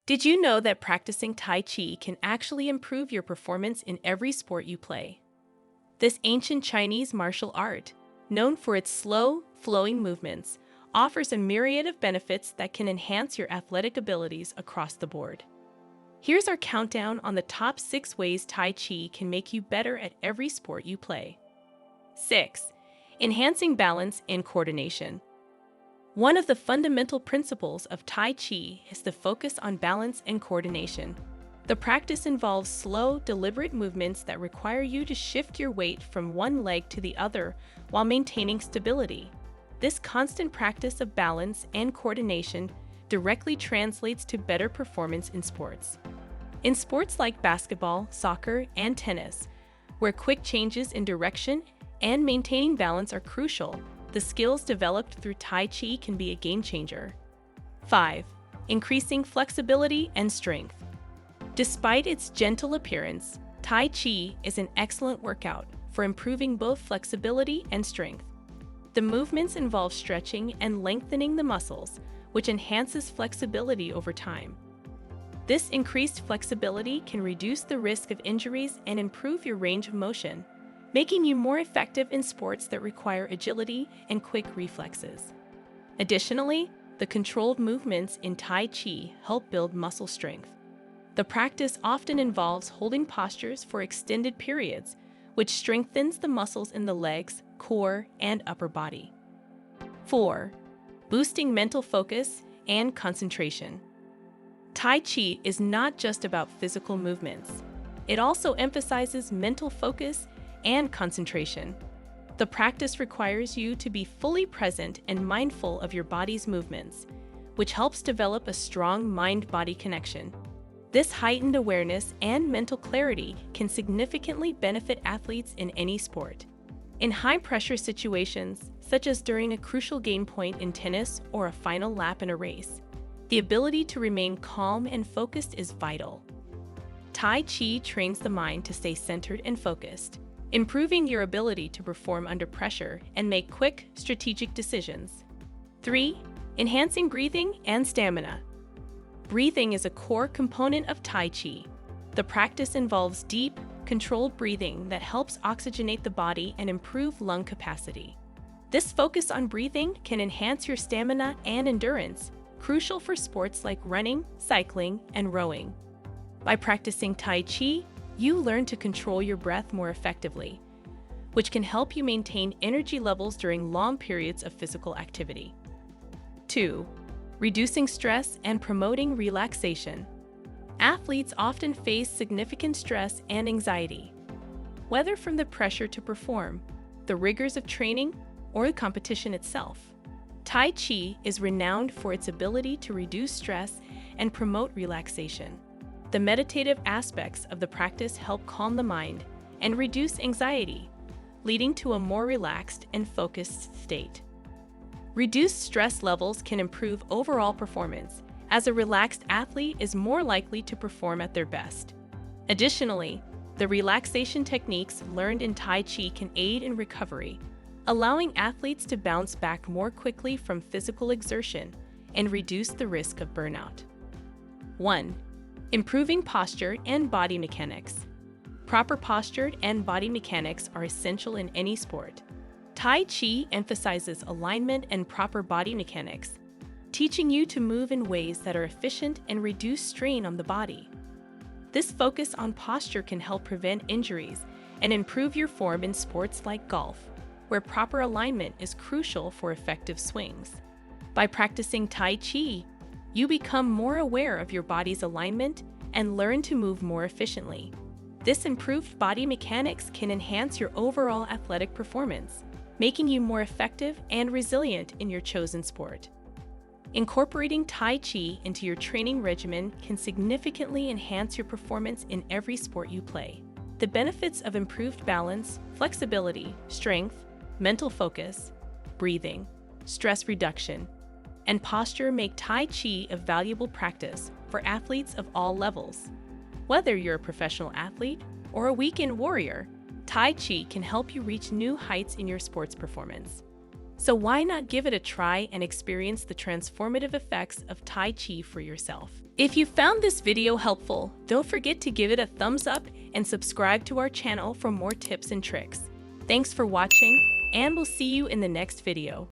Did you know that practicing Tai Chi can actually improve your performance in every sport you play? This ancient Chinese martial art, known for its slow, flowing movements, offers a myriad of benefits that can enhance your athletic abilities across the board. Here's our countdown on the top 6 ways Tai Chi can make you better at every sport you play. 6. Enhancing balance and coordination. One of the fundamental principles of Tai Chi is the focus on balance and coordination. The practice involves slow, deliberate movements that require you to shift your weight from one leg to the other while maintaining stability. This constant practice of balance and coordination directly translates to better performance in sports. In sports like basketball, soccer, and tennis, where quick changes in direction and maintaining balance are crucial, the skills developed through Tai Chi can be a game changer. 5. Increasing flexibility and strength. Despite its gentle appearance, Tai Chi is an excellent workout for improving both flexibility and strength. The movements involve stretching and lengthening the muscles, which enhances flexibility over time. This increased flexibility can reduce the risk of injuries and improve your range of motion, making you more effective in sports that require agility and quick reflexes. Additionally, the controlled movements in Tai Chi help build muscle strength. The practice often involves holding postures for extended periods, which strengthens the muscles in the legs, core, and upper body. 4. Boosting mental focus and concentration. Tai Chi is not just about physical movements. It also emphasizes mental focus and concentration. The practice requires you to be fully present and mindful of your body's movements, which helps develop a strong mind-body connection. This heightened awareness and mental clarity can significantly benefit athletes in any sport. In high-pressure situations, such as during a crucial game point in tennis or a final lap in a race, the ability to remain calm and focused is vital. Tai Chi trains the mind to stay centered and focused, improving your ability to perform under pressure and make quick, strategic decisions. 3. Enhancing breathing and stamina. Breathing is a core component of Tai Chi. The practice involves deep, controlled breathing that helps oxygenate the body and improve lung capacity. This focus on breathing can enhance your stamina and endurance, crucial for sports like running, cycling, and rowing. By practicing Tai Chi, you learn to control your breath more effectively, which can help you maintain energy levels during long periods of physical activity. 2. Reducing stress and promoting relaxation. Athletes often face significant stress and anxiety, whether from the pressure to perform, the rigors of training, or the competition itself. Tai Chi is renowned for its ability to reduce stress and promote relaxation. The meditative aspects of the practice help calm the mind and reduce anxiety, leading to a more relaxed and focused state. Reduced stress levels can improve overall performance, as a relaxed athlete is more likely to perform at their best. Additionally, the relaxation techniques learned in Tai Chi can aid in recovery, allowing athletes to bounce back more quickly from physical exertion and reduce the risk of burnout. 1. Improving posture and body mechanics. Proper posture and body mechanics are essential in any sport. Tai Chi emphasizes alignment and proper body mechanics, teaching you to move in ways that are efficient and reduce strain on the body. This focus on posture can help prevent injuries and improve your form in sports like golf, where proper alignment is crucial for effective swings. By practicing Tai Chi, you become more aware of your body's alignment and learn to move more efficiently. This improved body mechanics can enhance your overall athletic performance, making you more effective and resilient in your chosen sport. Incorporating Tai Chi into your training regimen can significantly enhance your performance in every sport you play. The benefits of improved balance, flexibility, strength, mental focus, breathing, stress reduction, and posture make Tai Chi a valuable practice for athletes of all levels. Whether you're a professional athlete or a weekend warrior, Tai Chi can help you reach new heights in your sports performance. So why not give it a try and experience the transformative effects of Tai Chi for yourself? If you found this video helpful, don't forget to give it a thumbs up and subscribe to our channel for more tips and tricks. Thanks for watching, and we'll see you in the next video.